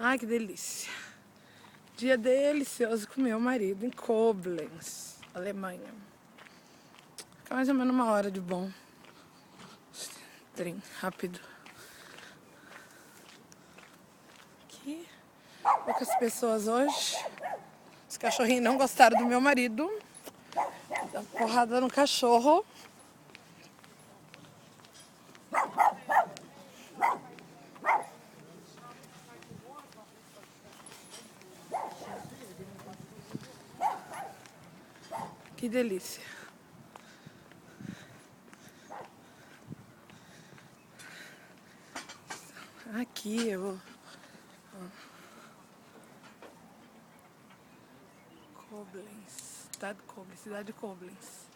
Ai, que delícia. Dia delicioso com meu marido em Koblenz, Alemanha. Fica mais ou menos 1 hora de bom. Trem rápido. Aqui, poucas pessoas hoje. Os cachorrinhos não gostaram do meu marido. Dá porrada no cachorro. Que delícia. Aqui eu vou. Koblenz, cidade de Koblenz.